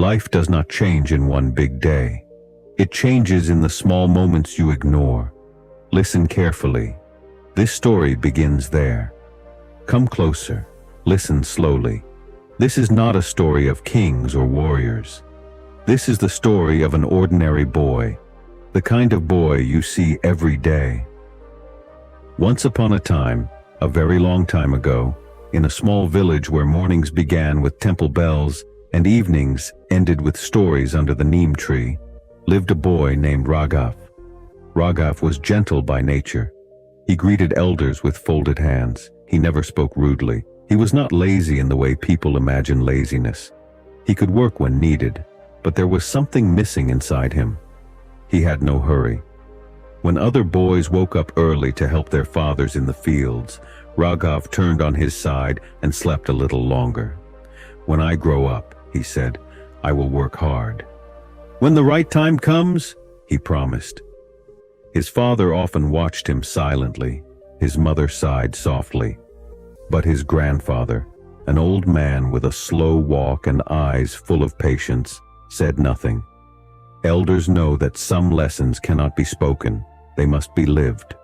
Life does not change in one big day. It changes in the small moments you ignore. Listen carefully. This story begins there. Come closer. Listen slowly. This is not a story of kings or warriors. This is the story of an ordinary boy, the kind of boy you see every day. Once upon a time, a very long time ago, in a small village where mornings began with temple bells and evenings ended with stories under the neem tree, lived a boy named Raghav. Raghav was gentle by nature. He greeted elders with folded hands. He never spoke rudely. He was not lazy in the way people imagine laziness. He could work when needed, but there was something missing inside him. He had no hurry. When other boys woke up early to help their fathers in the fields, Raghav turned on his side and slept a little longer. "When I grow up," he said, "I will work hard." "When the right time comes," he promised. His father often watched him silently. His mother sighed softly. But his grandfather, an old man with a slow walk and eyes full of patience, said nothing. Elders know that some lessons cannot be spoken, they must be lived.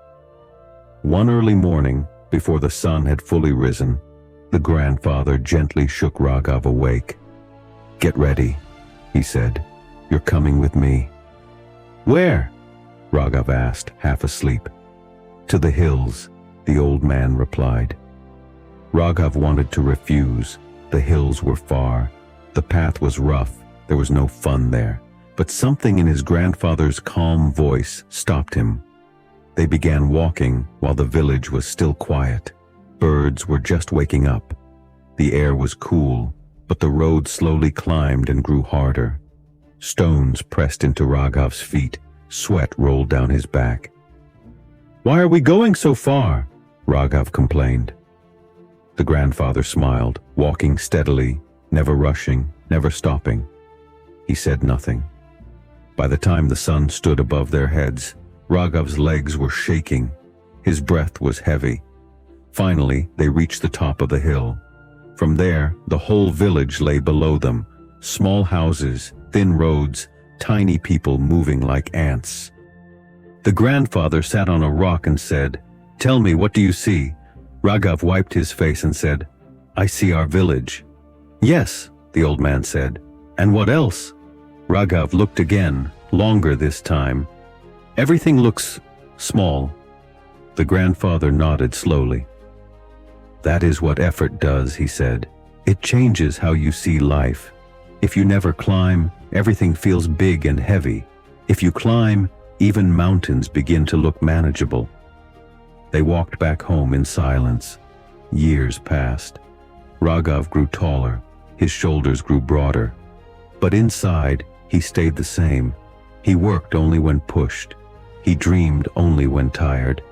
One early morning, before the sun had fully risen, the grandfather gently shook Raghav awake. "Get ready," he said. "You're coming with me." "Where?" Raghav asked, half asleep. "To the hills," the old man replied. Raghav wanted to refuse. The hills were far. The path was rough. There was no fun there. But something in his grandfather's calm voice stopped him. They began walking while the village was still quiet. Birds were just waking up. The air was cool, but the road slowly climbed and grew harder. Stones pressed into Raghav's feet. Sweat rolled down his back. "Why are we going so far?" Raghav complained. The grandfather smiled, walking steadily, never rushing, never stopping. He said nothing. By the time the sun stood above their heads, Raghav's legs were shaking. His breath was heavy. Finally, they reached the top of the hill. From there, the whole village lay below them. Small houses, thin roads, tiny people moving like ants. The grandfather sat on a rock and said, "Tell me, what do you see?" Raghav wiped his face and said, "I see our village." "Yes," the old man said. "And what else?" Raghav looked again, longer this time. "Everything looks small." The grandfather nodded slowly. "That is what effort does," he said. "It changes how you see life. If you never climb, everything feels big and heavy. If you climb, even mountains begin to look manageable." They walked back home in silence. Years passed. Raghav grew taller. His shoulders grew broader. But inside, he stayed the same. He worked only when pushed. He dreamed only when tired.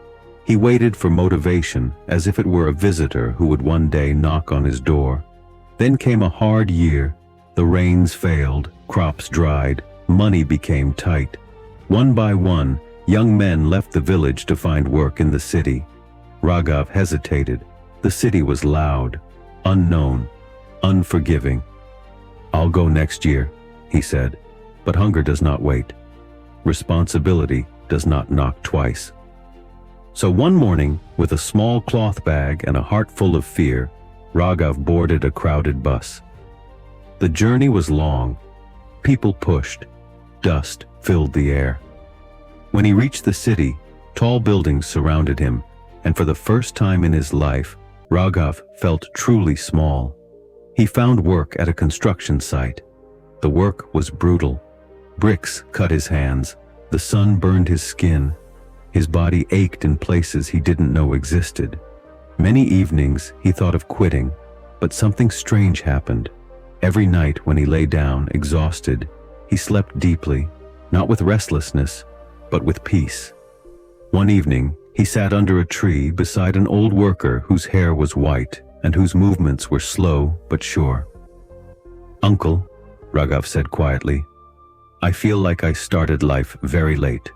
He waited for motivation as if it were a visitor who would one day knock on his door. Then came a hard year. The rains failed, crops dried, money became tight. One by one, young men left the village to find work in the city. Raghav hesitated. The city was loud, unknown, unforgiving. "I'll go next year," he said, "but hunger does not wait. Responsibility does not knock twice." So one morning, with a small cloth bag and a heart full of fear, Raghav boarded a crowded bus. The journey was long. People pushed. Dust filled the air. When he reached the city, tall buildings surrounded him, and for the first time in his life, Raghav felt truly small. He found work at a construction site. The work was brutal. Bricks cut his hands. The sun burned his skin. His body ached in places he didn't know existed. Many evenings he thought of quitting, but something strange happened. Every night when he lay down, exhausted, he slept deeply, not with restlessness, but with peace. One evening, he sat under a tree beside an old worker whose hair was white and whose movements were slow but sure. "Uncle," Raghav said quietly, "I feel like I started life very late."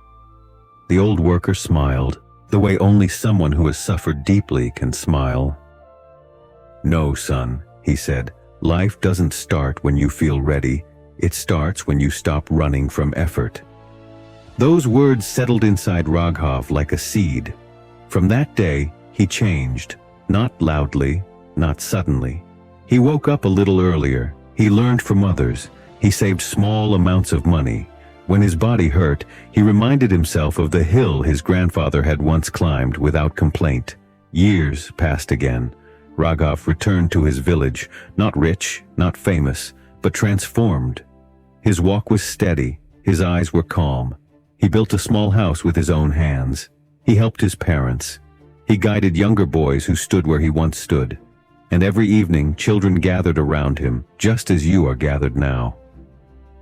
The old worker smiled, the way only someone who has suffered deeply can smile. "No, son," he said, "life doesn't start when you feel ready. It starts when you stop running from effort. Those words settled inside Raghav like a seed. From that day, he changed, not loudly, not suddenly. He woke up a little earlier. He learned from others. He saved small amounts of money. When his body hurt, he reminded himself of the hill his grandfather had once climbed without complaint. Years passed again. Raghav returned to his village, not rich, not famous, but transformed. His walk was steady. His eyes were calm. He built a small house with his own hands. He helped his parents. He guided younger boys who stood where he once stood. And every evening, children gathered around him, just as you are gathered now.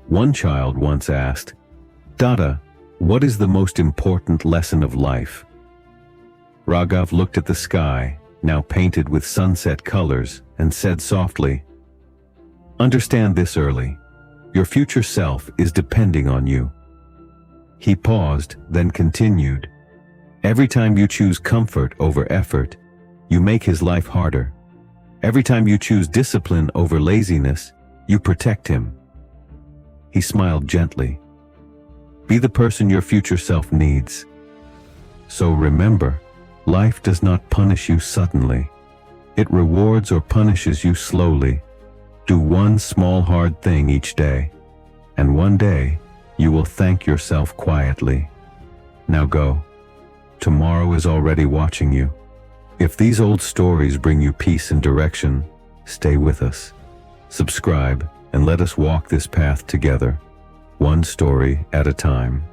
One child once asked, "Dada, what is the most important lesson of life?" Raghav looked at the sky, now painted with sunset colors, and said softly, "Understand this early. Your future self is depending on you." He paused, then continued, "Every time you choose comfort over effort, you make his life harder. Every time you choose discipline over laziness, you protect him." He smiled gently. Be the person your future self needs. So remember, life does not punish you suddenly. It rewards or punishes you slowly. Do one small hard thing each day, and one day you will thank yourself quietly. Now go. Tomorrow is already watching you. If these old stories bring you peace and direction, stay with us. Subscribe and let us walk this path together, one story at a time.